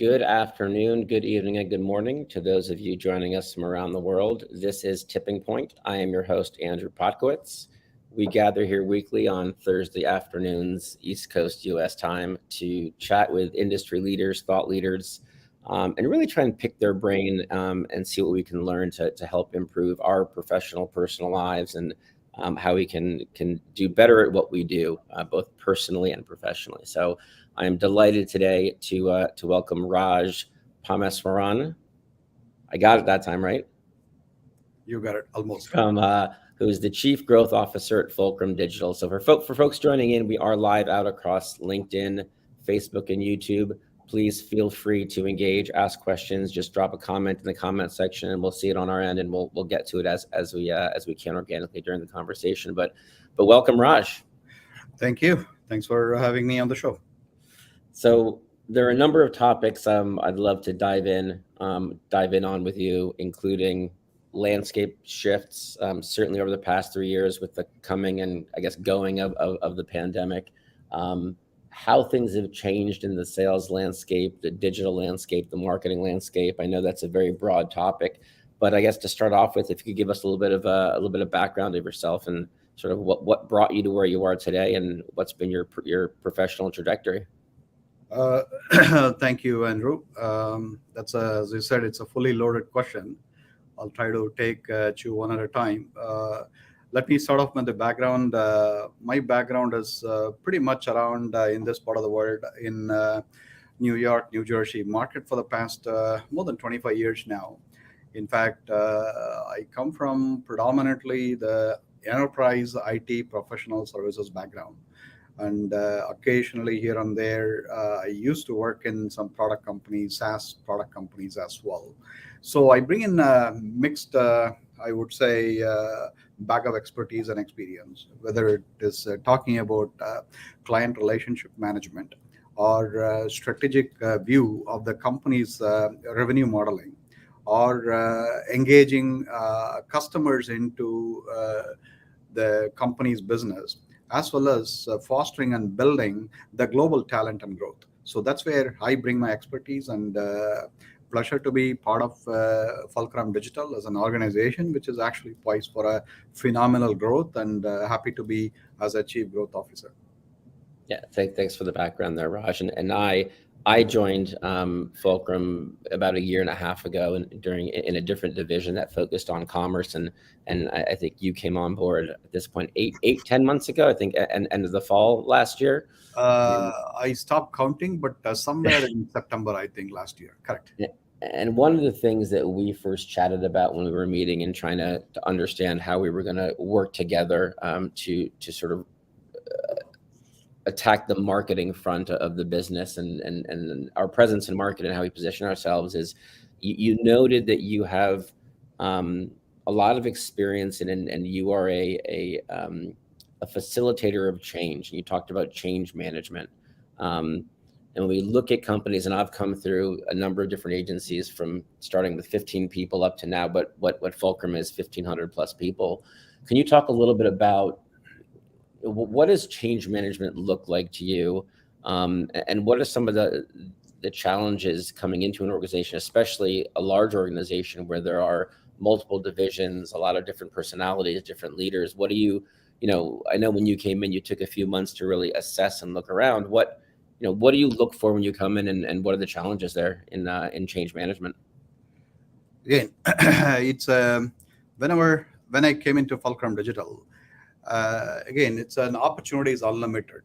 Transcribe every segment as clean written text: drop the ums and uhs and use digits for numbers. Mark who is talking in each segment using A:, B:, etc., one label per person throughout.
A: Good afternoon, good evening, and good morning to those of you joining us from around the world. This is Tipping Point. I am your host, Andrew Potkowitz. We gather here weekly on Thursday afternoons, East Coast US time, to chat with industry leaders, thought leaders, and really try and pick their brain and see what we can learn to help improve our professional, personal lives and how we can do better at what we do, both personally and professionally. So I am delighted today to welcome Raj Parameswaran. I got it that time, right?
B: You got it, almost.
A: From who is the Chief Growth Officer at Fulcrum Digital. So for folks joining in, we are live out across LinkedIn, Facebook, and YouTube. Please feel free to engage, ask questions, just drop a comment in the comment section, and we'll see it on our end, and we'll get to it as we can organically during the conversation. But welcome, Raj.
B: Thank you. Thanks for having me on the show.
A: So there are a number of topics I'd love to dive in on with you, including landscape shifts, certainly over the past 3 years with the coming and I guess going of the pandemic, how things have changed in the sales landscape, the digital landscape, the marketing landscape. I know that's a very broad topic, but I guess to start off with, if you could give us a little bit of background of yourself and sort of what brought you to where you are today and what's been your professional trajectory.
B: Thank you, Andrew. That's as you said, it's a fully loaded question. I'll try to take you one at a time. Let me start off with the background. My background is pretty much around in this part of the world in New York, New Jersey market for the past more than 25 years now. In fact, I come from predominantly the enterprise IT professional services background. And occasionally here and there, I used to work in some product companies, SaaS product companies as well. So I bring in a mixed, I would say, bag of expertise and experience, whether it is talking about client relationship management or strategic view of the company's revenue modeling, or engaging customers into the company's business, as well as fostering and building the global talent and growth. So that's where I bring my expertise, and pleasure to be part of Fulcrum Digital as an organization, which is actually poised for a phenomenal growth, and happy to be as a Chief Growth Officer.
A: Yeah, thanks for the background there, Raj. And I joined Fulcrum about 1.5 years ago, in a different division that focused on commerce, and I think you came on board at this point 10 months ago, I think, end of the fall last year.
B: I stopped counting, but somewhere in September, I think, last year. Correct.
A: Yeah. And one of the things that we first chatted about when we were meeting and trying to understand how we were going to work together to sort of attack the marketing front of the business and our presence in market and how we position ourselves is you noted that you have a lot of experience and you are a facilitator of change. And you talked about change management. And when we look at companies, and I've come through a number of different agencies from starting with 15 people up to now, but what Fulcrum is 1,500 plus people. Can you talk a little bit about what does change management look like to you? And what are some of the challenges coming into an organization, especially a large organization where there are multiple divisions, a lot of different personalities, different leaders? What do you I know when you came in, you took a few months to really assess and look around. What do you look for when you come in, and what are the challenges there in change management?
B: Again, it's when I came into Fulcrum Digital, again, it's an opportunity is unlimited.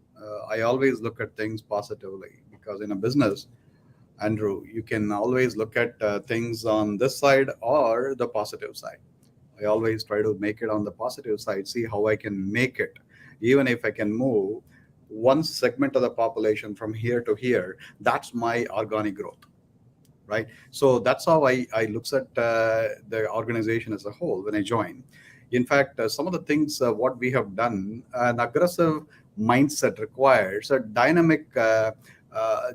B: I always look at things positively, because in a business, Andrew, you can always look at things on this side or the positive side. I always try to make it on the positive side, see how I can make it. Even if I can move one segment of the population from here to here, that's my organic growth, right? So that's how I look at the organization as a whole when I join. In fact, some of the things what we have done, an aggressive mindset requires a dynamic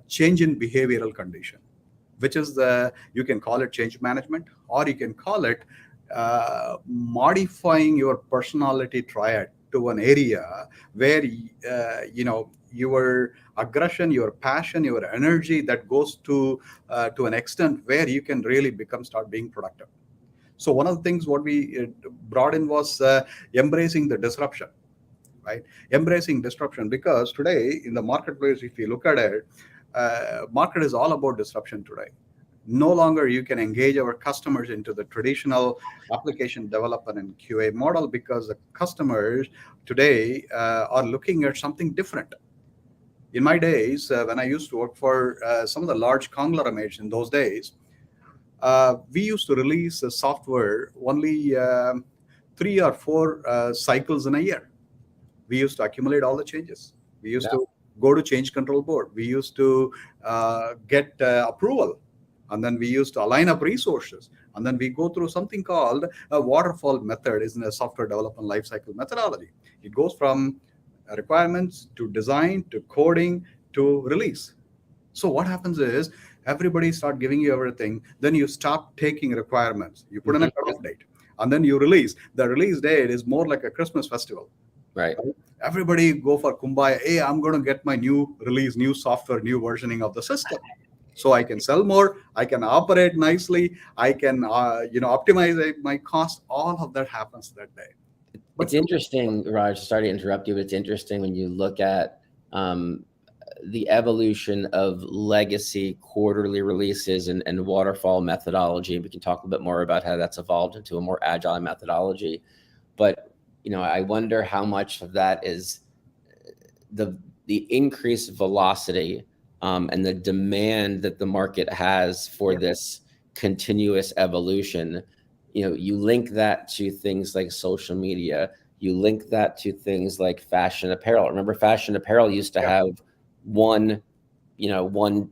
B: change in behavioral condition, which is you can call it change management, or you can call it modifying your personality triad to an area where your aggression, your passion, your energy that goes to an extent where you can really start being productive. So one of the things what we brought in was embracing the disruption, right? Embracing disruption, because today in the marketplace, if you look at it, market is all about disruption today. No longer you can engage our customers into the traditional application development and QA model, because the customers today are looking at something different. In my days, when I used to work for some of the large conglomerates in those days, we used to release software only 3 or 4 cycles in a year. We used to accumulate all the changes. We used
A: Yeah.
B: to go to change control board. We used to get approval, and then we used to align up resources, and then we go through something called a waterfall method. Is in a software development lifecycle methodology. It goes from requirements to design to coding to release. So what happens is everybody start giving you everything. Then you stop taking requirements. You put in a cutoff date, and then you release. The release date is more like a Christmas festival.
A: Right.
B: Everybody go for kumbaya. Hey, I'm going to get my new release, new software, new versioning of the system, so I can sell more. I can operate nicely. I can optimize my cost. All of that happens that day. But
A: It's interesting, Raj, sorry to interrupt you, but it's interesting when you look at the evolution of legacy quarterly releases and waterfall methodology. We can talk a bit more about how that's evolved into a more agile methodology. But I wonder how much of that is the increased velocity and the demand that the market has for this continuous evolution. You link that to things like social media. You link that to things like fashion apparel. Remember, fashion apparel used to have one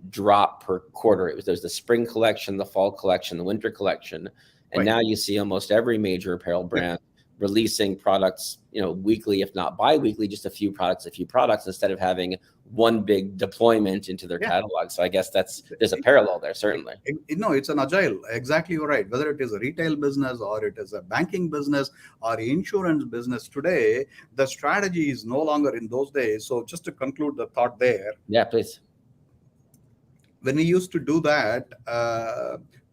A: drop per quarter. There's the spring collection, the fall collection, the winter collection, and now you see almost every major apparel brand releasing products, weekly, if not bi-weekly, just a few products, instead of having one big deployment into their catalog. So I guess there's a parallel there, certainly.
B: It's an agile. Exactly, you're right. Whether it is a retail business or it is a banking business or insurance business today, the strategy is no longer in those days. So just to conclude the thought there.
A: Yeah, please.
B: When we used to do that,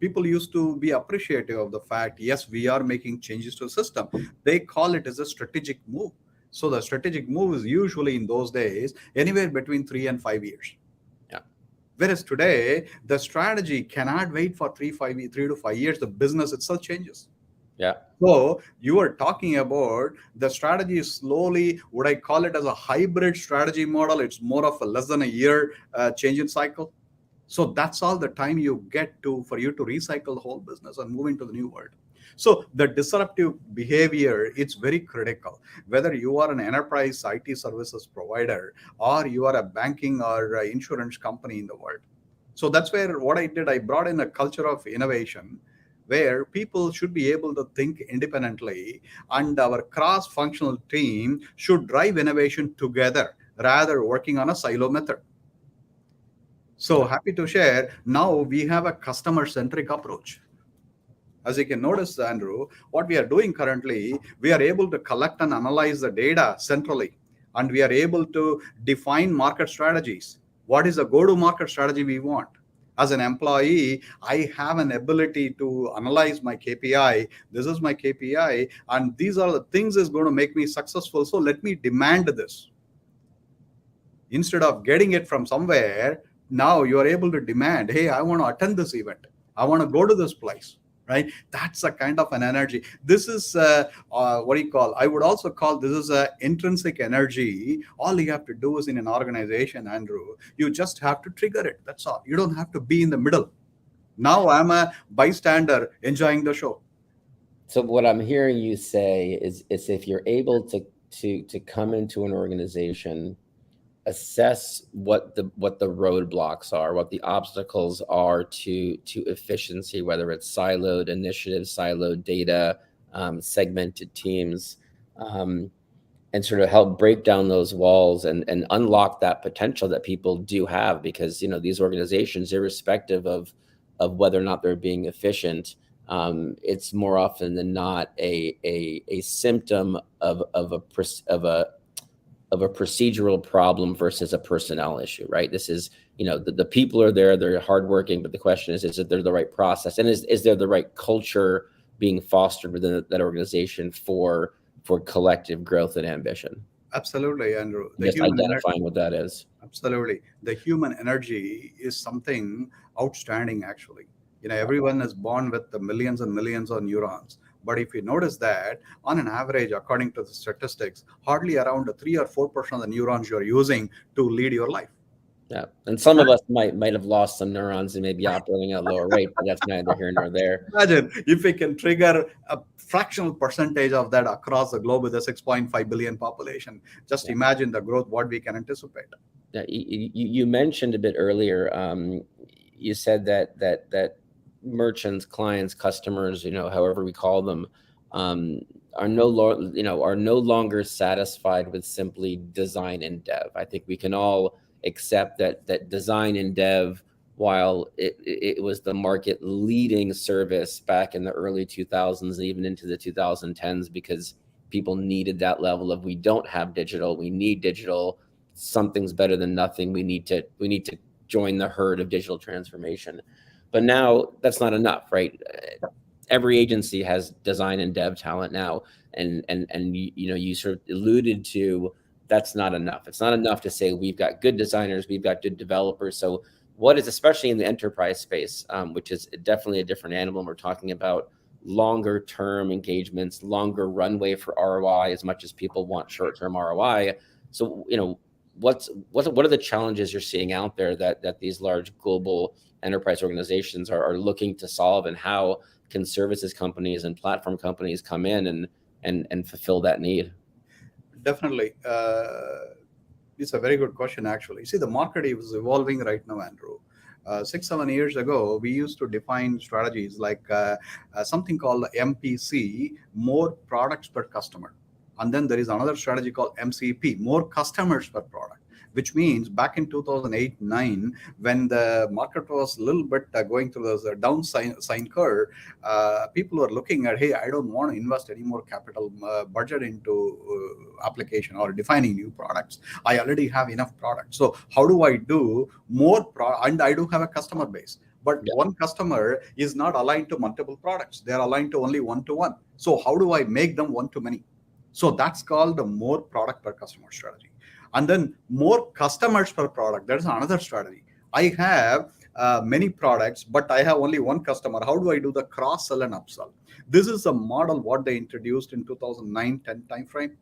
B: people used to be appreciative of the fact, yes, we are making changes to the system. They call it as a strategic move. So the strategic move is usually in those days anywhere between 3 and 5 years.
A: Yeah.
B: Whereas today, the strategy cannot wait for 3 to 5 years. The business itself changes.
A: Yeah.
B: So you are talking about the strategy is slowly, would I call it as a hybrid strategy model? It's more of a less than a year change in cycle. So that's all the time you get for you to recycle the whole business and move into the new world. So the disruptive behavior, it's very critical. Whether you are an enterprise IT services provider or you are a banking or insurance company in the world. So that's where what I did, I brought in a culture of innovation where people should be able to think independently, and our cross-functional team should drive innovation together rather working on a silo method. So happy to share, now we have a customer-centric approach. As you can notice, Andrew, what we are doing currently, we are able to collect and analyze the data centrally, and we are able to define market strategies. What is the go-to-market strategy we want? As an employee, I have an ability to analyze my KPI. This is my KPI, and these are the things that's going to make me successful. So let me demand this. Instead of getting it from somewhere, now you are able to demand, hey, I want to attend this event. I want to go to this place, right? That's a kind of an energy. This is what do you call? I would also call this is an intrinsic energy. All you have to do is in an organization, Andrew, you just have to trigger it. That's all. You don't have to be in the middle. Now I'm a bystander enjoying the show.
A: So what I'm hearing you say is if you're able to come into an organization, assess what the roadblocks are, what the obstacles are to efficiency, whether it's siloed initiatives, siloed data, segmented teams, and sort of help break down those walls and unlock that potential that people do have, because these organizations, irrespective of whether or not they're being efficient, it's more often than not a symptom of a of a procedural problem versus a personnel issue, right? This is, the people are there, they're hardworking, but the question is it there the right process, and is there the right culture being fostered within that organization for collective growth and ambition?
B: Absolutely, Andrew. The
A: Just
B: human energy.
A: identifying what that is.
B: Absolutely. The human energy is something outstanding, actually. Everyone is born with the millions and millions of neurons. But if you notice that, on an average, according to the statistics, hardly around 3 or 4% of the neurons you're using to lead your life.
A: Yeah, and some of us might have lost some neurons and maybe operating at a lower rate, but that's neither here nor there.
B: Imagine if we can trigger a fractional percentage of that across the globe with a 6.5 billion population. Just imagine the growth, what we can anticipate.
A: Yeah, you mentioned a bit earlier. You said that merchants, clients, customers, however we call them, are no longer satisfied with simply design and dev. I think we can all accept that design and dev, while it was the market leading service back in the early 2000s and even into the 2010s, because people needed that level of, we don't have digital, we need digital, something's better than nothing, we need to join the herd of digital transformation. But now that's not enough, right? Every agency has design and dev talent now, and you sort of alluded to, that's not enough. It's not enough to say we've got good designers, we've got good developers. So what is, especially in the enterprise space, which is definitely a different animal, we're talking about longer term engagements, longer runway for ROI, as much as people want short term ROI. So what are the challenges you're seeing out there that these large global enterprise organizations are looking to solve, and how can services companies and platform companies come in and fulfill that need?
B: Definitely. It's a very good question, actually. See, the market is evolving right now, Andrew. 6-7 years ago, we used to define strategies like something called MPC, more products per customer. And then there is another strategy called MCP, more customers per product, which means back in 2008-9, when the market was a little bit going through the down sine curve, people were looking at, hey, I don't want to invest any more capital budget into application or defining new products. I already have enough products. So how do I do more? And I do have a customer base. But one customer is not aligned to multiple products. They're aligned to only one-to-one. So how do I make them one-to-many? So that's called the more product per customer strategy. And then more customers per product, that is another strategy. I have many products, but I have only one customer. How do I do the cross-sell and upsell? This is a model what they introduced in 2009-10 timeframe,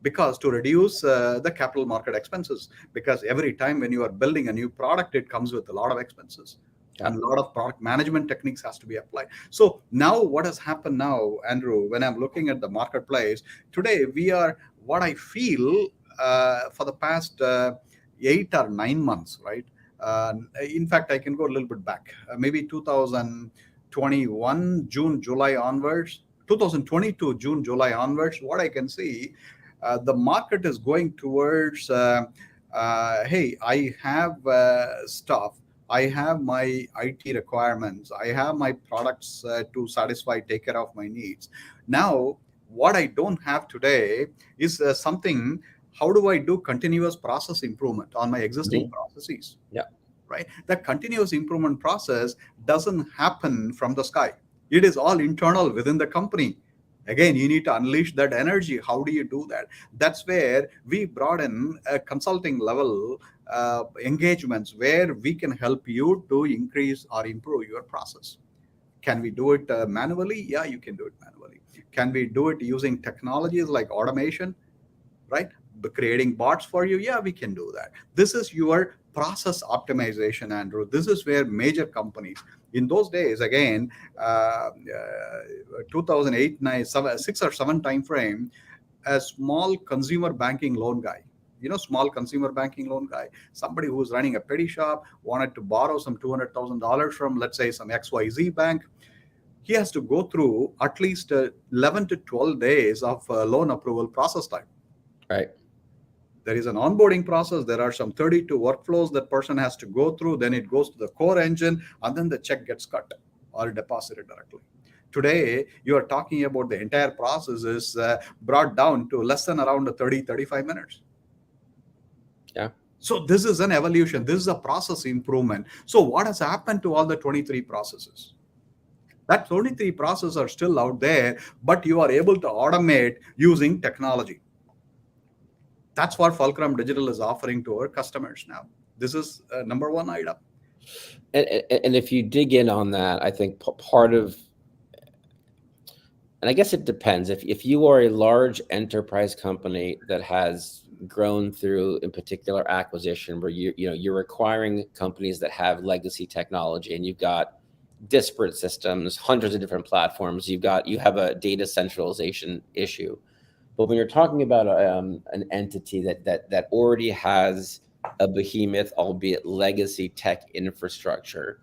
B: because to reduce the capital market expenses, because every time when you are building a new product, it comes with a lot of expenses. And a lot of product management techniques has to be applied. So now what has happened now, Andrew, when I'm looking at the marketplace today, we are, what I feel for the past 8 or 9 months, right? In fact, I can go a little bit back, maybe 2021, June, July onwards, 2022, June, July onwards, what I can see, the market is going towards, hey, I have stuff. I have my IT requirements. I have my products to satisfy, take care of my needs. Now, what I don't have today is something, how do I do continuous process improvement on my existing processes?
A: Yeah.
B: Right? The continuous improvement process doesn't happen from the sky. It is all internal within the company. Again, you need to unleash that energy. How do you do that? That's where we brought in a consulting level engagements where we can help you to increase or improve your process. Can we do it manually? Yeah, you can do it manually. Can we do it using technologies like automation, right? Creating bots for you? Yeah, we can do that. This is your process optimization, Andrew. This is where major companies, in those days, again, 2008, 9, 6 or 7 time frame, a small consumer banking loan guy, small consumer banking loan guy, somebody who's running a petty shop, wanted to borrow some $200,000 from, let's say, some XYZ bank. He has to go through at least 11 to 12 days of loan approval process time.
A: Right.
B: There is an onboarding process. There are some 32 workflows that person has to go through. Then it goes to the core engine, and then the check gets cut or deposited directly. Today, you are talking about the entire process is brought down to less than around 30, 35 minutes.
A: Yeah.
B: So this is an evolution. This is a process improvement. So what has happened to all the 23 processes? That 23 processes are still out there, but you are able to automate using technology. That's what Fulcrum Digital is offering to our customers now. This is number one item.
A: And if you dig in on that, I think part of, and I guess it depends. If you are a large enterprise company that has grown through, in particular, acquisition, where you're acquiring companies that have legacy technology, and you've got disparate systems, hundreds of different platforms, you have a data centralization issue. But when you're talking about an entity that already has a behemoth, albeit legacy tech infrastructure,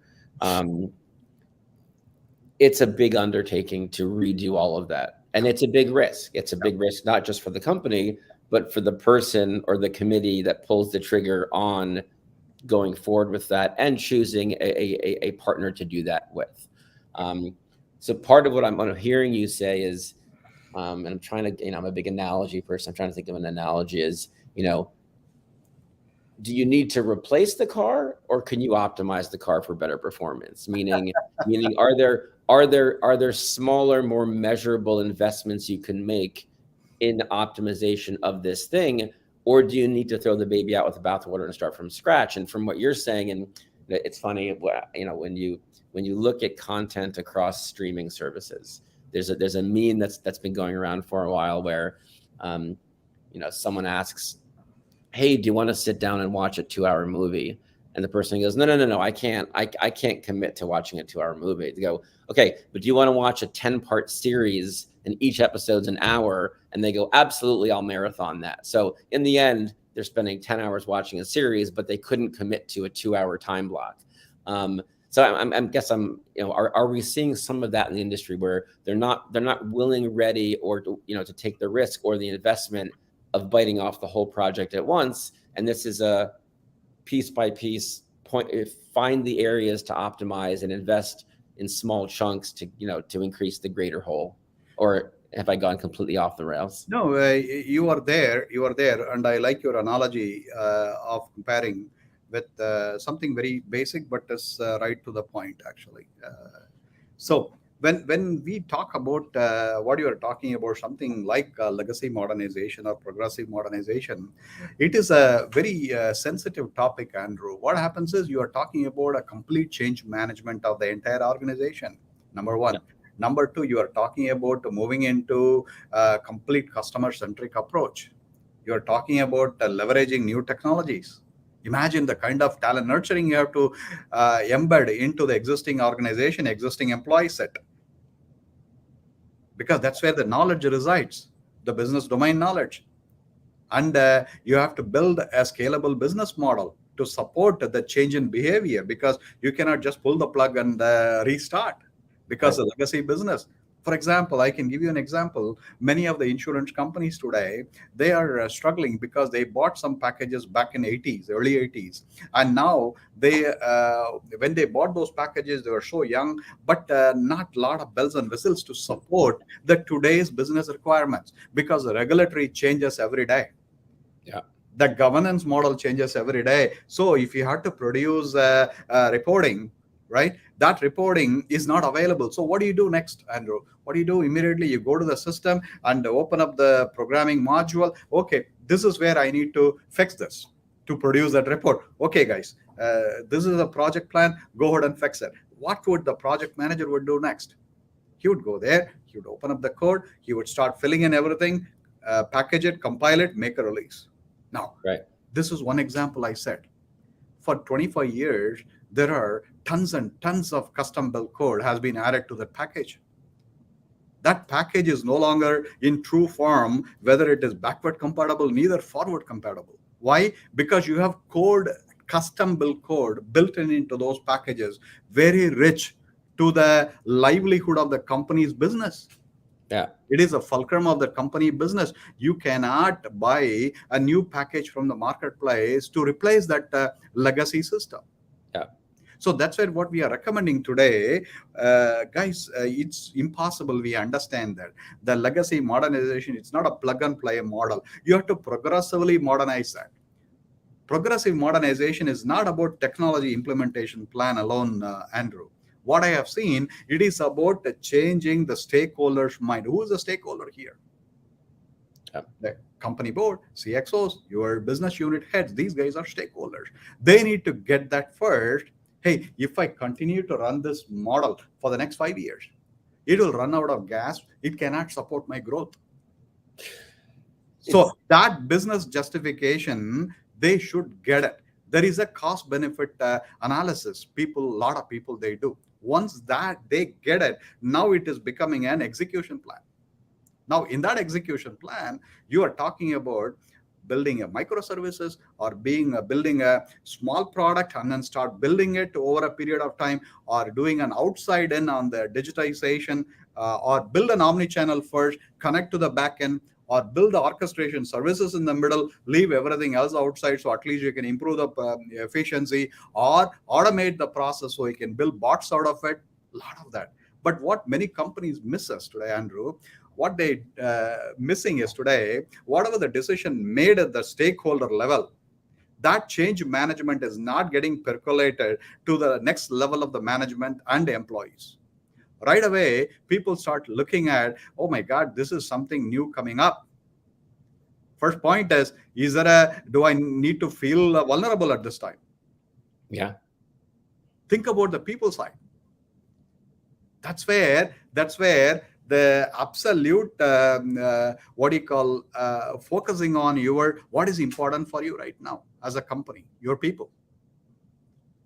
A: it's a big undertaking to redo all of that. And it's a big risk. It's a big risk, not just for the company, but for the person or the committee that pulls the trigger on going forward with that and choosing a partner to do that with. So part of what I'm hearing you say is, and I'm trying to, I'm a big analogy person. I'm trying to think of an analogy is, do you need to replace the car, or can you optimize the car for better performance? Meaning, are there smaller, more measurable investments you can make in optimization of this thing, or do you need to throw the baby out with the bathwater and start from scratch? And from what you're saying, and it's funny, when you look at content across streaming services, there's a meme that's been going around for a while where, someone asks, hey, do you want to sit down and watch a 2-hour movie? And the person goes, no, I can't. I can't commit to watching a 2-hour movie. They go, okay, but do you want to watch a 10-part series and each episode's an hour? And they go, absolutely, I'll marathon that. So in the end, they're spending 10 hours watching a series, but they couldn't commit to a 2-hour time block. So are we seeing some of that in the industry where they're not willing, ready, or to take the risk or the investment of biting off the whole project at once? And this is a piece by piece point. Find the areas to optimize and invest in small chunks to increase the greater whole. Or have I gone completely off the rails?
B: No, you are there, and I like your analogy of comparing with something very basic, but is right to the point, actually. So when we talk about what you are talking about, something like legacy modernization or progressive modernization, it is a very sensitive topic, Andrew. What happens is you are talking about a complete change management of the entire organization, number one.
A: Yeah.
B: Number two, you are talking about moving into a complete customer-centric approach. You are talking about leveraging new technologies. Imagine the kind of talent nurturing you have to embed into the existing organization, existing employee set, because that's where the knowledge resides, the business domain knowledge. And you have to build a scalable business model to support the change in behavior, because you cannot just pull the plug and restart, because the legacy business. For example, I can give you an example. Many of the insurance companies today, they are struggling because they bought some packages back in early 80s. And now when they bought those packages, they were so young, but not a lot of bells and whistles to support the today's business requirements, because the regulatory changes every day.
A: Yeah.
B: The governance model changes every day. So if you have to produce reporting, right, that reporting is not available. So what do you do next, Andrew? What do you do? Immediately you go to the system and open up the programming module. Okay, this is where I need to fix this to produce that report. Okay, guys, this is a project plan. Go ahead and fix it. What would the project manager would do next? He would go there, he would open up the code, he would start filling in everything, package it, compile it, make a release. Now,
A: right.
B: This is one example I said. For 25 years, there are tons and tons of custom built code has been added to that package. That package is no longer in true form, whether it is backward compatible, neither forward compatible. Why? Because you have custom built code built into those packages, very rich to the livelihood of the company's business.
A: Yeah.
B: It is a fulcrum of the company business. You cannot buy a new package from the marketplace to replace that legacy system.
A: Yeah.
B: So that's where what we are recommending today, guys, it's impossible. We understand that the legacy modernization, it's not a plug and play model. You have to progressively modernize that. Progressive modernization is not about technology implementation plan alone, Andrew. What I have seen, it is about changing the stakeholders' mind. Who is the stakeholder here?
A: Yeah.
B: The company board, CXOs, your business unit heads, these guys are stakeholders. They need to get that first. Hey, if I continue to run this model for the next 5 years, it will run out of gas. It cannot support my growth.
A: It's
B: So that business justification, they should get it. There is a cost benefit analysis. A lot of people, they do. Once that they get it, now it is becoming an execution plan. Now, in that execution plan, you are talking about building a microservices or building a small product and then start building it over a period of time, or doing an outside in on the digitization, or build an omni-channel first, connect to the back end, or build the orchestration services in the middle, leave everything else outside, so at least you can improve the efficiency, or automate the process so you can build bots out of it. A lot of that. But what many companies misses today, Andrew, what they missing is today, whatever the decision made at the stakeholder level, that change management is not getting percolated to the next level of the management and the employees. Right away, people start looking at, oh my God, this is something new coming up. First point is there do I need to feel vulnerable at this time?
A: yeah.
B: Think about the people side. That's where the absolute what do you call focusing on your what is important for you right now as a company, your people.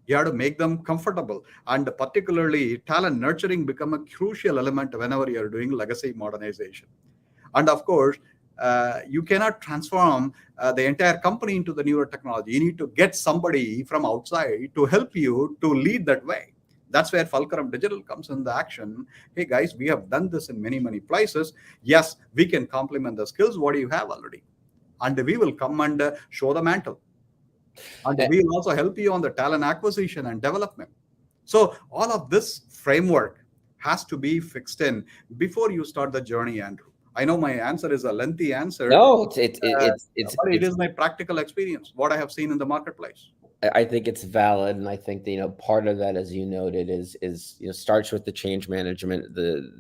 B: You have to make them comfortable, and particularly talent nurturing become a crucial element whenever you're doing legacy modernization. And of course, you cannot transform the entire company into the newer technology. You need to get somebody from outside to help you to lead that way. That's where Fulcrum Digital comes in the action. Hey guys, we have done this in many, many places. Yes, we can complement the skills what do you have already, and we will come and show the mantle. And we will also help you on the talent acquisition and development. So all of this framework has to be fixed in before you start the journey, Andrew. I know my answer is a lengthy answer,
A: No,
B: uh, but it
A: it's
B: is my practical experience, what I have seen in the marketplace.
A: I think it's valid, and I think that, part of that, as you noted, is starts with the change management, the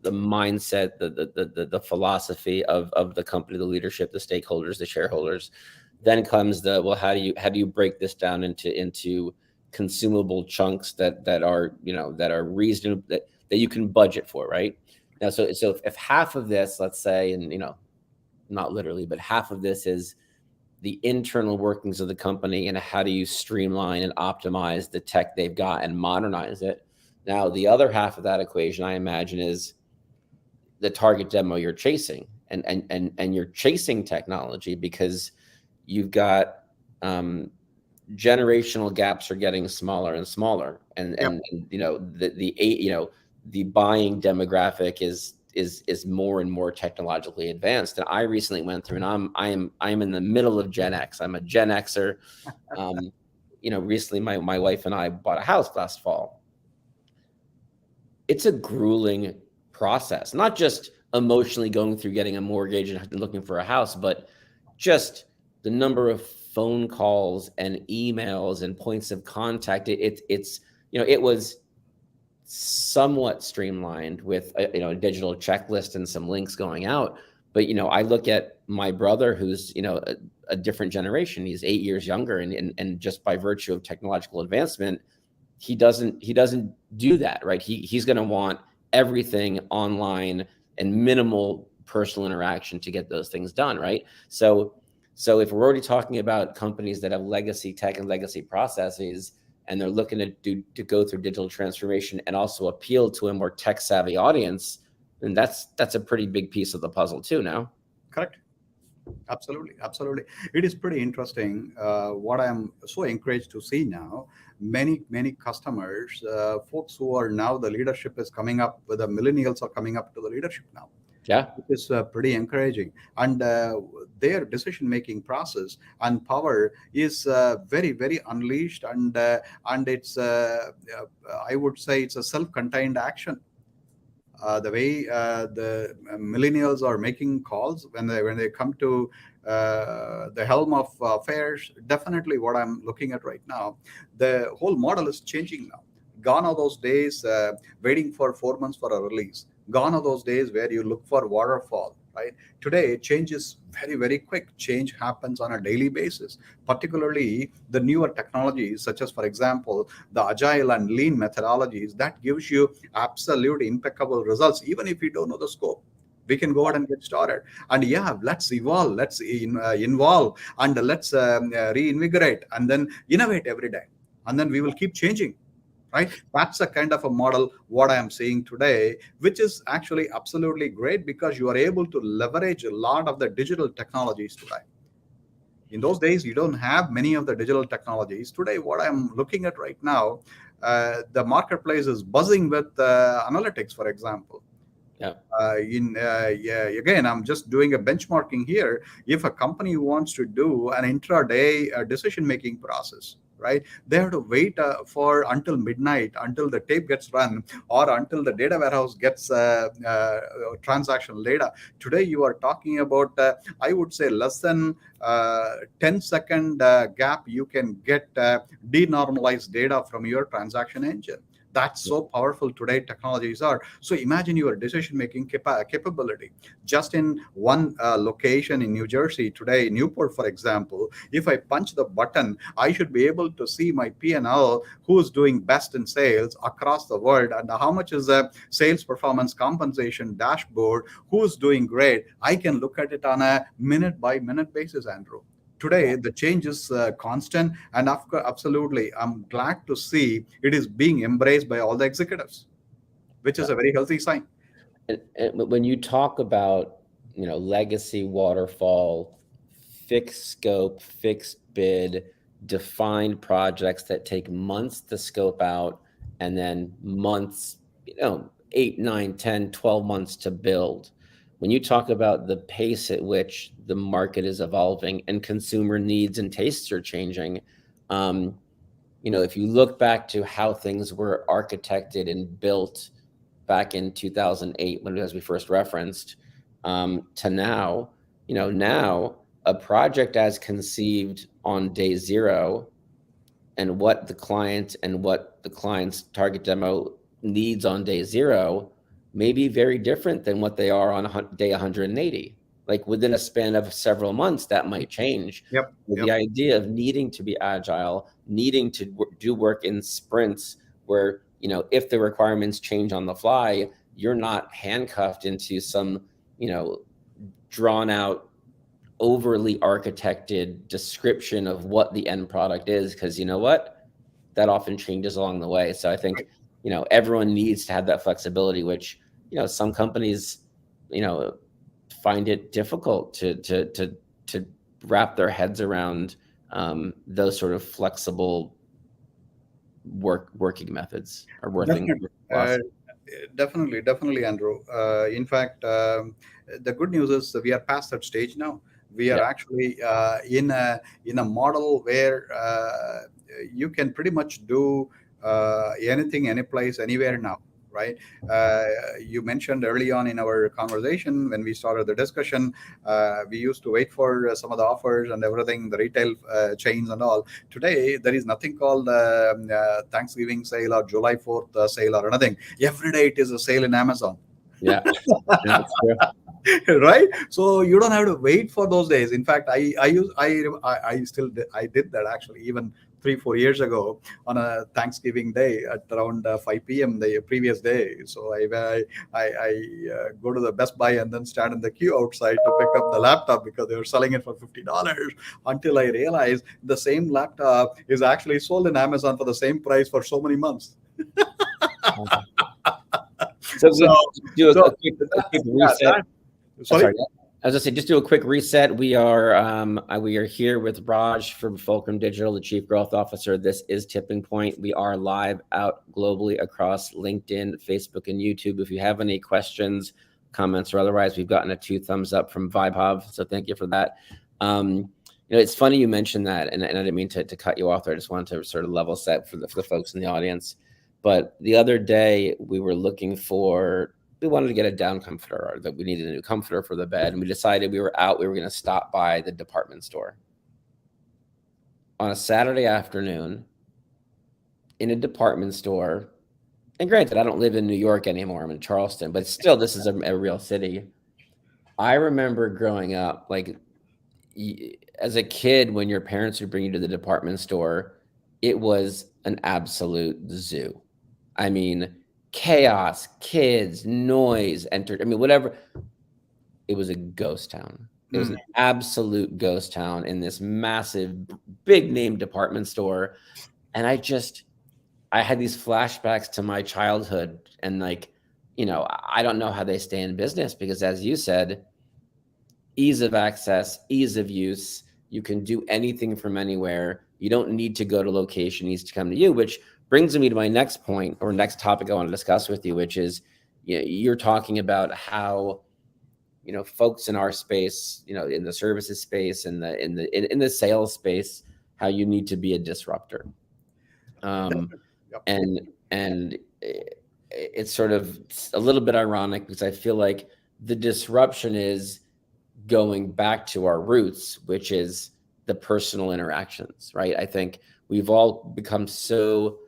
A: mindset, the philosophy of the company, the leadership, the stakeholders, the shareholders. Then comes the, well, how do you break this down into consumable chunks that are reasonable, that you can budget for, right? Now, so if half of this, let's say, and not literally, but half of this is the internal workings of the company, and how do you streamline and optimize the tech they've got and modernize it. Now, the other half of that equation, I imagine, is the target demo you're chasing, and you're chasing technology because you've got generational gaps are getting smaller and smaller, and
B: Yep.
A: the buying demographic is more and more technologically advanced. And I recently went through, and I'm in the middle of Gen X. I'm a Gen Xer. Recently my wife and I bought a house last fall. It's a grueling process, not just emotionally going through getting a mortgage and looking for a house, but just the number of phone calls and emails and points of contact. It was somewhat streamlined with a digital checklist and some links going out. But I look at my brother, who's a different generation. He's 8 years younger, and just by virtue of technological advancement, he doesn't do that, right? He's going to want everything online and minimal personal interaction to get those things done, right? So if we're already talking about companies that have legacy tech and legacy processes, and they're looking to go through digital transformation and also appeal to a more tech savvy audience, then that's a pretty big piece of the puzzle too now.
B: Correct. Absolutely. It is pretty interesting. What I'm so encouraged to see now, many customers, folks who are now the leadership is coming up, with the millennials are coming up to the leadership now.
A: Yeah,
B: It is pretty encouraging, and their decision-making process and power is very unleashed, and it's I would say it's a self-contained action. The way the millennials are making calls when they come to the helm of affairs, definitely what I'm looking at right now, the whole model is changing now. Gone are those days waiting for 4 months for a release. Gone are those days where you look for waterfall, right? Today, change is very, very quick. Change happens on a daily basis, particularly the newer technologies, such as, for example, the agile and lean methodologies that gives you absolute impeccable results, even if you don't know the scope. We can go ahead and get started. And yeah, let's evolve, let's involve, and let's reinvigorate, and then innovate every day. And then we will keep changing, right? That's a kind of a model what I am seeing today, which is actually absolutely great because you are able to leverage a lot of the digital technologies today. In those days, you don't have many of the digital technologies. Today, what I'm looking at right now, the marketplace is buzzing with analytics, for example.
A: Yeah.
B: Yeah, again, I'm just doing a benchmarking here. If a company wants to do an intraday decision making process, right, they have to wait for until midnight, until the tape gets run, or until the data warehouse gets transaction data. Today you are talking about I would say less than 10-second gap. You can get denormalized data from your transaction engine. That's so powerful today technologies are. So imagine your decision making capability just in one location in New Jersey today, Newport, for example. If I punch the button, I should be able to see my P&L, who's doing best in sales across the world, and how much is the sales performance compensation dashboard, who's doing great. I can look at it on a minute by minute basis, Andrew. Today the change is constant, and absolutely, I'm glad to see it is being embraced by all the executives, which is a very healthy sign.
A: And when you talk about, legacy waterfall, fixed scope, fixed bid, defined projects that take months to scope out, and then months, 8, 9, 10, 12 months to build. When you talk about the pace at which the market is evolving and consumer needs and tastes are changing, if you look back to how things were architected and built back in 2008, as we first referenced, to now, now a project as conceived on day zero and what the client's target demo needs on day zero may be very different than what they are on day 180. Like within a span of several months, that might change.
B: Yep.
A: The idea of needing to be agile, needing to do work in sprints where, if the requirements change on the fly, you're not handcuffed into some, drawn out, overly architected description of what the end product is. Because you know what? That often changes along the way. So I think, everyone needs to have that flexibility, which, some companies, find it difficult to wrap their heads around those sort of flexible working methods or working.
B: Definitely, Andrew. In fact, the good news is we are past that stage now. We are actually in a model where you can pretty much do anything, any place, anywhere now, right? You mentioned early on in our conversation when we started the discussion, we used to wait for some of the offers and everything, the retail chains and all. Today, there is nothing called Thanksgiving sale or July 4th sale or anything. Every day it is a sale in Amazon.
A: Yeah, that's true.
B: Right, so you don't have to wait for those days. In fact, I did that actually even 3-4 years ago on a Thanksgiving day at around 5 p.m. the previous day. So I go to the Best Buy and then stand in the queue outside to pick up the laptop because they were selling it for $50, until I realized the same laptop is actually sold in Amazon for the same price for so many months.
A: So do a quick reset.
B: Sorry?
A: As I said, just do a quick reset. We are here with Raj from Fulcrum Digital, the Chief Growth Officer. This is Tipping Point. We are live out globally across LinkedIn, Facebook, and YouTube. If you have any questions, comments, or otherwise, we've gotten a 2 thumbs up from Vibehov, so thank you for that. It's funny you mentioned that, and I didn't mean to cut you off there. I just wanted to sort of level set for the folks in the audience. But the other day, we were looking for we wanted to get a down comforter, or that we needed a new comforter for the bed. And we decided we were going to stop by the department store on a Saturday afternoon in a department store. And granted, I don't live in New York anymore. I'm in Charleston, but still, this is a real city. I remember growing up, like as a kid, when your parents would bring you to the department store, it was an absolute zoo. I mean, chaos, kids, noise, whatever. It was a ghost town. It was an absolute ghost town in this massive, big name department store. And I had these flashbacks to my childhood, and like, I don't know how they stay in business because, as you said, ease of access, ease of use. You can do anything from anywhere. You don't need to go to location, it needs to come to you, which brings me to my next point, or next topic I want to discuss with you, which is, you're talking about how, folks in our space, in the services space, in the sales space, how you need to be a disruptor. And it's sort of a little bit ironic because I feel like the disruption is going back to our roots, which is the personal interactions, right? I think we've all become so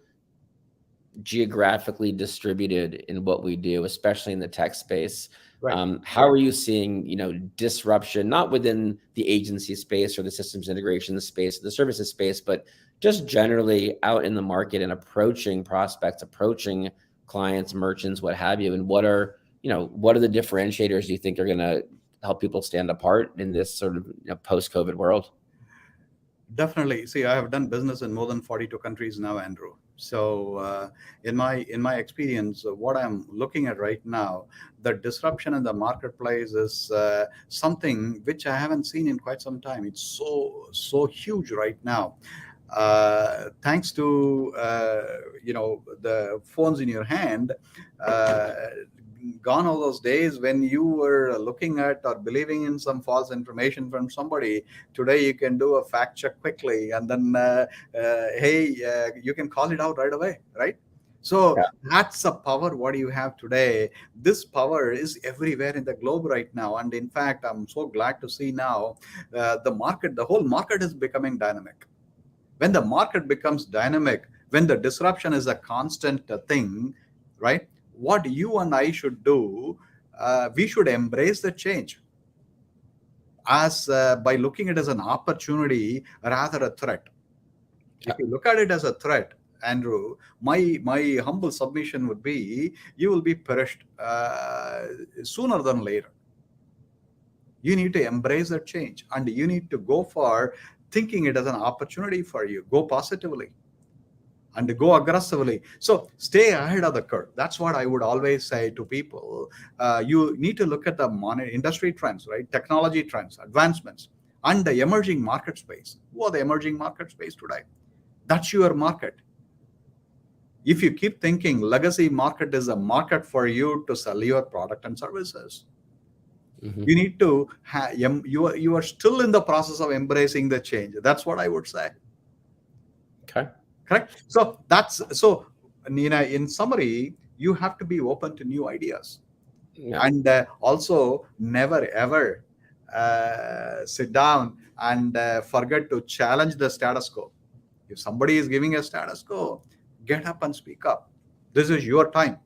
A: geographically distributed in what we do, especially in the tech space. Right. How are you seeing, disruption, not within the agency space or the systems integration space, the services space, but just generally out in the market and approaching prospects, approaching clients, merchants, what have you? And what are the differentiators you think are going to help people stand apart in this sort of post-COVID world?
B: Definitely. See, I have done business in more than 42 countries now, Andrew. So in my experience, what I'm looking at right now, the disruption in the marketplace is something which I haven't seen in quite some time. It's so huge right now. Thanks to the phones in your hand. Gone all those days when you were looking at or believing in some false information from somebody. Today you can do a fact check quickly, and then you can call it out right away, right? So that's a power what you have today. This power is everywhere in the globe right now. And in fact, I'm so glad to see now the whole market is becoming dynamic. When the market becomes dynamic, when the disruption is a constant thing, right? What you and I should do, we should embrace the change as by looking at it as an opportunity rather a threat. If you look at it as a threat, Andrew, my humble submission would be, you will be perished sooner than later. You need to embrace that change, and you need to go for thinking it as an opportunity for you. Go positively and go aggressively. So stay ahead of the curve. That's what I would always say to people. You need to look at the industry trends, right? Technology trends, advancements, and the emerging market space. Who are the emerging market space today? That's your market. If you keep thinking legacy market is a market for you to sell your product and services, you need to you are still in the process of embracing the change. That's what I would say.
A: Okay.
B: Correct. So Nina, in summary, you have to be open to new ideas, and also never ever sit down and forget to challenge the status quo. If somebody is giving a status quo, get up and speak up. This is your time.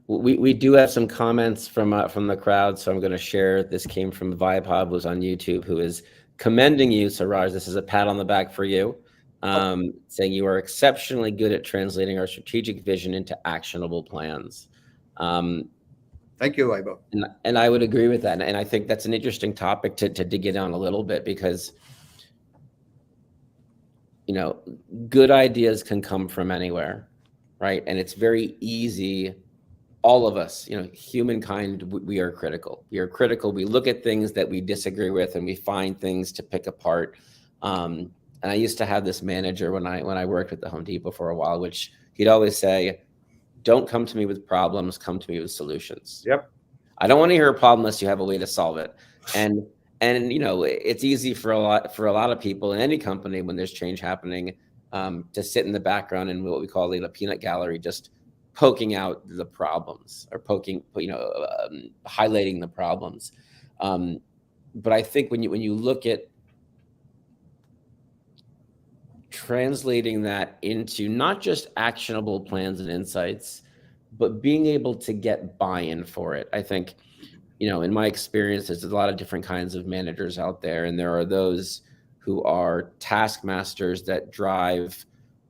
A: We do have some comments from the crowd, so I'm going to share. This came from Vipod, who's on YouTube, who is commending you. So Raj, this is a pat on the back for you, saying you are exceptionally good at translating our strategic vision into actionable plans.
B: Thank you, Ibo.
A: And I would agree with that. And I think that's an interesting topic to dig in on a little bit, because good ideas can come from anywhere, right? And it's very easy. All of us, humankind, we are critical. We are critical. We look at things that we disagree with, and we find things to pick apart. And I used to have this manager when I worked at the Home Depot for a while, which he'd always say, "Don't come to me with problems. Come to me with solutions."
B: Yep.
A: I don't want to hear a problem unless you have a way to solve it. And it's easy for a lot of people in any company when there's change happening, to sit in the background in what we call the peanut gallery, just poking out the problems or highlighting the problems. But I think when you look at translating that into not just actionable plans and insights, but being able to get buy-in for it. I think, in my experience, there's a lot of different kinds of managers out there, and there are those who are taskmasters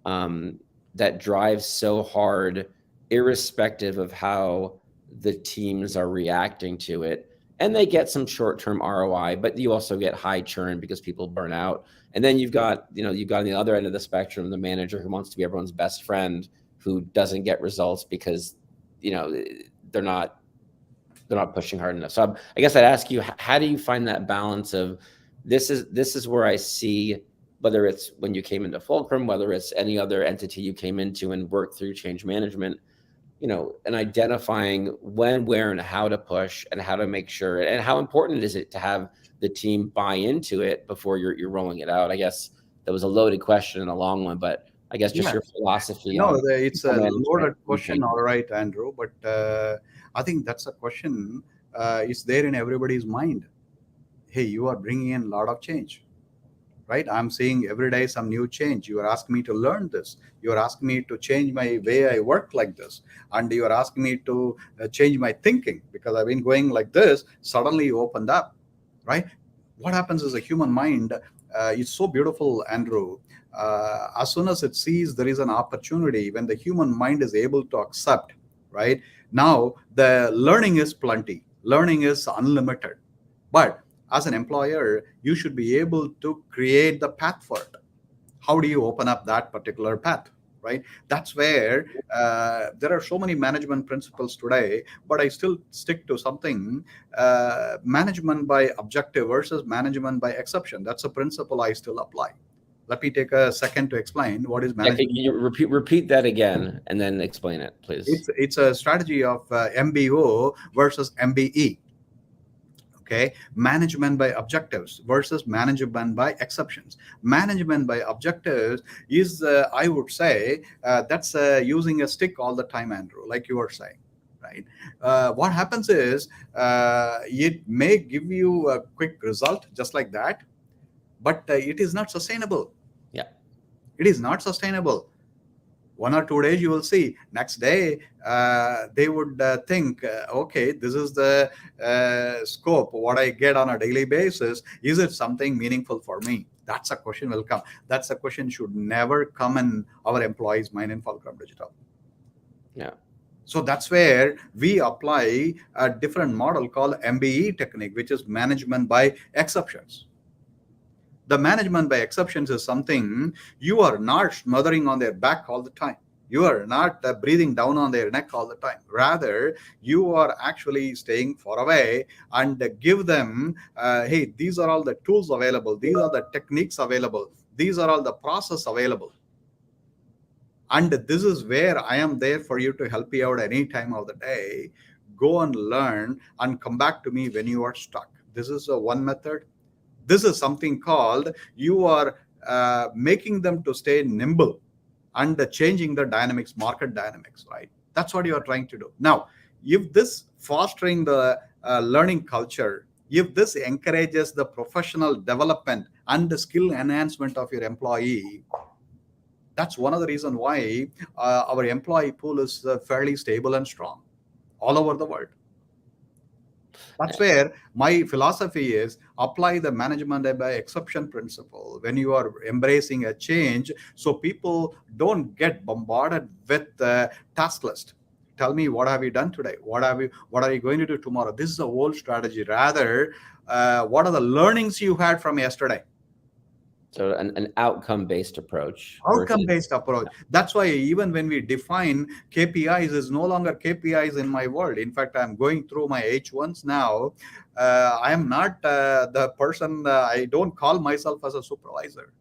A: um, that drive so hard, irrespective of how the teams are reacting to it. And they get some short-term ROI, but you also get high churn because people burn out. And then you've got on the other end of the spectrum, the manager who wants to be everyone's best friend, who doesn't get results because, they're not pushing hard enough. So I guess I'd ask you, how do you find that balance of this is where I see, whether it's when you came into Fulcrum, whether it's any other entity you came into and worked through change management, and identifying when, where, and how to push and how to make sure, and how important is it to have the team buy into it before you're rolling it out? I guess that was a loaded question and a long one, but I guess just
B: Yeah.
A: your philosophy
B: No,
A: on
B: it's a
A: management
B: loaded
A: and
B: question,
A: change.
B: all right, Andrew. But I think that's a question. It's there in everybody's mind. Hey, you are bringing in a lot of change, right? I'm seeing every day some new change. You are asking me to learn this. You are asking me to change my way I work like this, and you are asking me to change my thinking because I've been going like this. Suddenly, you opened up, right? What happens is a human mind. It's so beautiful, Andrew. As soon as it sees there is an opportunity, when the human mind is able to accept, right? Now the learning is plenty, learning is unlimited, but as an employer, you should be able to create the path for it. How do you open up that particular path, right? That's where there are so many management principles today, but I still stick to something: management by objective versus management by exception. That's a principle I still apply. Let me take a second to explain what is
A: Yeah, can
B: management.
A: you repeat that again and then explain it, please?
B: It's a strategy of MBO versus MBE. Okay, management by objectives versus management by exceptions. Management by objectives is, I would say, that's using a stick all the time, Andrew, like you were saying, right? What happens is it may give you a quick result just like that, but it is not sustainable.
A: Yeah.
B: It is not sustainable. 1 or 2 days you will see, next day they would think, okay, this is the scope what I get on a daily basis. Is it something meaningful for me? That's a question will come. That's a question should never come in our employees mind in Fulcrum Digital.
A: Yeah.
B: So that's where we apply a different model called MBE technique, which is management by exceptions. The management by exceptions is something you are not smothering on their back all the time. You are not breathing down on their neck all the time. Rather, you are actually staying far away and give them, hey, these are all the tools available. These are the techniques available. These are all the process available. And this is where I am there for you to help you out any time of the day. Go and learn and come back to me when you are stuck. This is one method. This is something called you are making them to stay nimble and changing the dynamics, market dynamics, right? That's what you are trying to do. Now, if this fostering the learning culture, if this encourages the professional development and the skill enhancement of your employee, that's one of the reasons why our employee pool is fairly stable and strong all over the world. That's where my philosophy is: apply the management by exception principle when you are embracing a change, so people don't get bombarded with the task list. Tell me, what have you done today? What are you going to do tomorrow? This is a whole strategy. Rather, what are the learnings you had from yesterday?
A: So an outcome-based approach
B: Outcome
A: versus,
B: based approach. That's why even when we define KPIs, is no longer KPIs in my world. In fact, I'm going through my H1s now. I am not the person, I don't call myself as a supervisor.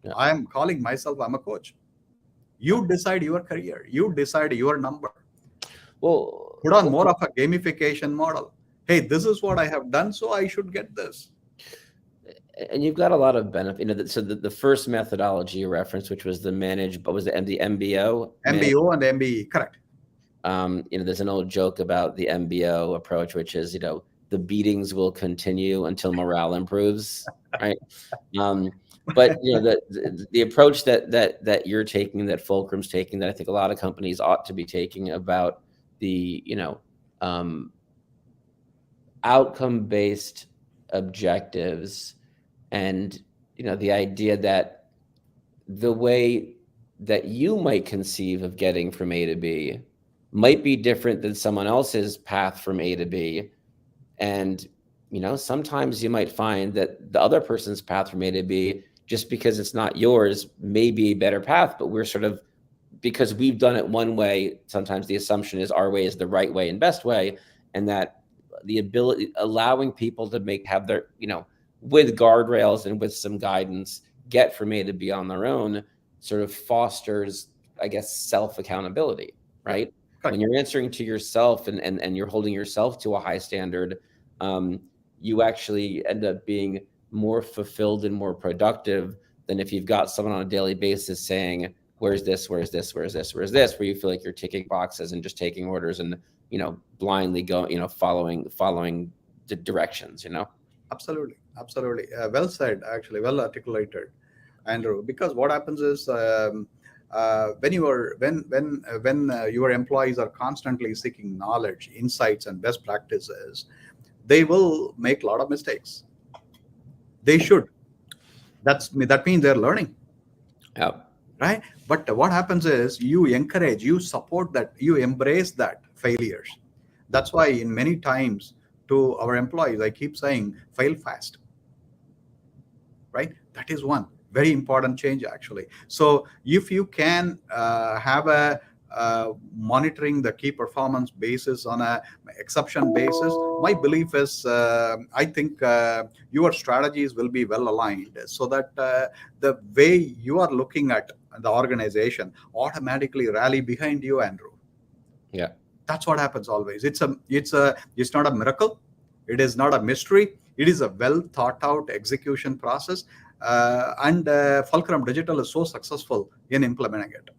A: yeah.
B: I am calling myself, I'm a coach. You decide your career, you decide your number.
A: Well,
B: Put on more of a gamification model. Hey, this is what I have done, so I should get this.
A: and you've got a lot of benefit. So the first methodology you referenced, which was the MBO,
B: MBO and MBE, correct.
A: there's an old joke about the MBO approach, which is, the beatings will continue until morale improves, right? Um, but the approach that you're taking, that Fulcrum's taking, that I think a lot of companies ought to be taking about the outcome-based objectives, and the idea that the way that you might conceive of getting from A to B might be different than someone else's path from A to B. And, sometimes you might find that the other person's path from A to B, just because it's not yours, may be a better path, but we're sort of, because we've done it one way, sometimes the assumption is our way is the right way and best way. And that the ability, allowing people to have their, with guardrails and with some guidance, get from A to B on their own, sort of fosters, I guess, self-accountability, right? When you're answering to yourself and you're holding yourself to a high standard, you actually end up being more fulfilled and more productive than if you've got someone on a daily basis saying, where's this, where's this, where's this, where's this, where you feel like you're ticking boxes and just taking orders and, blindly going, following the directions,
B: Absolutely. Well said, actually, well articulated, Andrew. Because what happens is, when your employees are constantly seeking knowledge, insights, and best practices, they will make a lot of mistakes. They should. That means they're learning.
A: Yeah.
B: Right. But what happens is, you encourage, you support that, you embrace that failures. That's why in many times to our employees, I keep saying, fail fast. Right. That is one very important change, actually. So if you can have a monitoring the key performance basis on a exception basis, my belief is, I think your strategies will be well aligned, so that the way you are looking at the organization automatically rally behind you, Andrew.
A: Yeah.
B: That's what happens always. It's not a miracle. It is not a mystery. It is a well thought out execution process. And Fulcrum Digital is so successful in implementing it.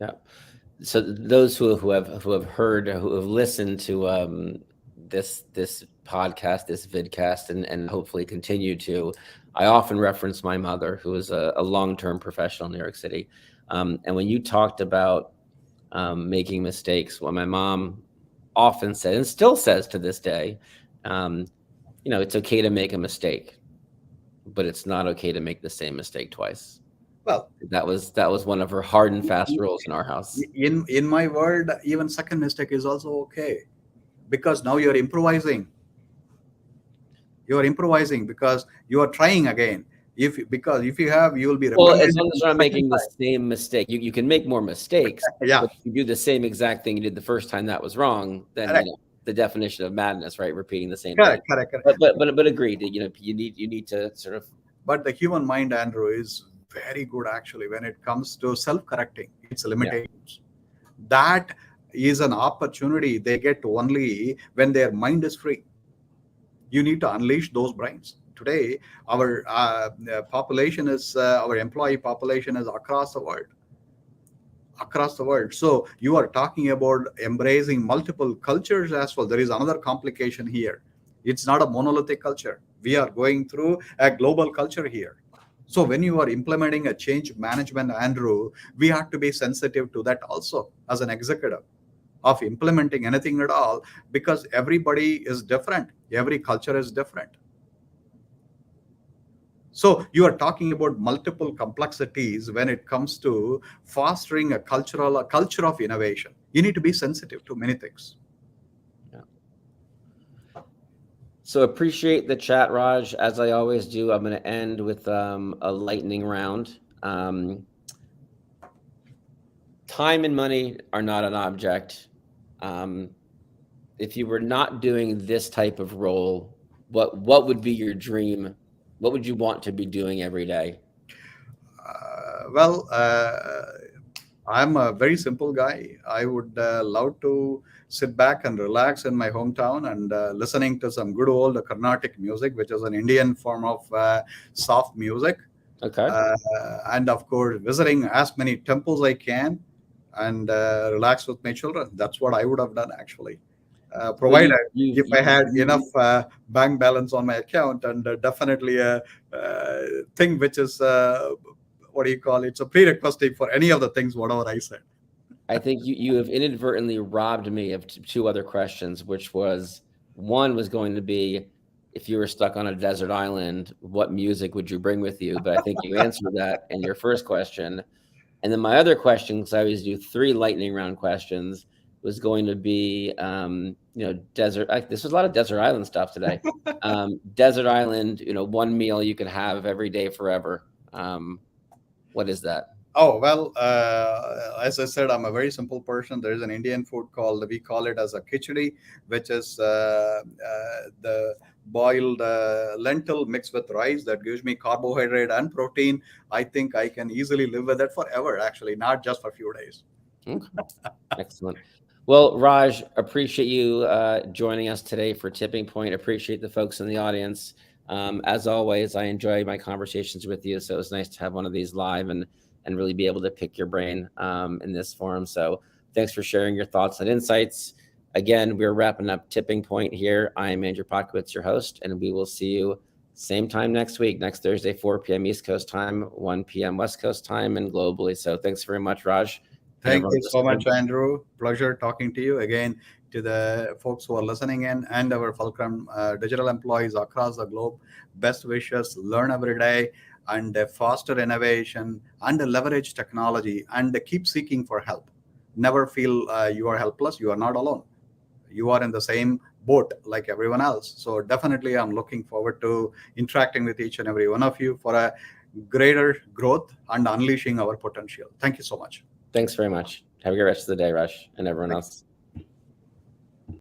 A: Yeah. So those who have heard, who have listened to this podcast, this vidcast, and hopefully continue to, I often reference my mother, who is a long-term professional in New York City. And when you talked about making mistakes, what my mom often said, and still says to this day, it's okay to make a mistake, but it's not okay to make the same mistake twice.
B: Well,
A: that was one of her hard and fast rules in our house.
B: In my world, even second mistake is also okay, because now you're improvising. You're improvising because you are trying again. If you have, you will be.
A: Well, as long as you're not making the same mistake, you can make more mistakes.
B: Yeah.
A: But if you do the same exact thing you did the first time that was wrong, then the definition of madness, right? Repeating the same thing.
B: Correct.
A: But agreed. You need to sort of.
B: But the human mind, Andrew, is very good, actually, when it comes to self-correcting its limitations. Yeah. That is an opportunity they get only when their mind is free. You need to unleash those brains. Today, our population is, our employee population is across the world. So you are talking about embracing multiple cultures as well. There is another complication here. It's not a monolithic culture. We are going through a global culture here. So when you are implementing a change management, Andrew, we have to be sensitive to that also as an executive of implementing anything at all, because everybody is different. Every culture is different. So you are talking about multiple complexities when it comes to fostering a culture of innovation. You need to be sensitive to many things.
A: Yeah. So appreciate the chat, Raj. As I always do, I'm going to end with a lightning round. Time and money are not an object. If you were not doing this type of role, what would be your dream? What would you want to be doing every day?
B: I'm a very simple guy. I would love to sit back and relax in my hometown and listening to some good old Carnatic music, which is an Indian form of soft music.
A: Okay.
B: and of course, visiting as many temples I can, and relax with my children. That's what I would have done actually,
A: Well,
B: provided
A: you've
B: if I had enough bank balance on my account, and definitely a thing which is what do you call it? It's a prerequisite for any of the things, whatever I said.
A: I think you have inadvertently robbed me of two other questions, which was one was going to be if you were stuck on a desert island, what music would you bring with you? But I think you answered that in your first question. And then my other question, because I always do three lightning round questions, was going to be, desert. This was a lot of desert island stuff today. Desert island, one meal you could have every day forever. What is that?
B: Oh, well, as I said, I'm a very simple person. There is an Indian food called, we call it as a khichdi, which is the boiled lentil mixed with rice that gives me carbohydrate and protein. I think I can easily live with it forever, actually, not just for a few days.
A: Okay. Excellent. Well, Raj, appreciate you joining us today for Tipping Point. Appreciate the folks in the audience. As always, I enjoy my conversations with you. So it's nice to have one of these live and really be able to pick your brain in this forum. So thanks for sharing your thoughts and insights. Again, we're wrapping up Tipping Point here. I am Andrew Pockowitz, your host, and we will see you same time next week, next Thursday, 4 p.m. East Coast time, 1 p.m. West Coast time, and globally. So thanks very much, Raj.
B: Thank you so much, Andrew. Pleasure talking to you again. To the folks who are listening in and our Fulcrum digital employees across the globe, best wishes, learn every day, and foster innovation and leverage technology, and keep seeking for help. Never feel you are helpless. You are not alone. You are in the same boat like everyone else. So definitely, I'm looking forward to interacting with each and every one of you for a greater growth and unleashing our potential. Thank you so much.
A: Thanks very much. Have a great rest of the day, Raj, and everyone else.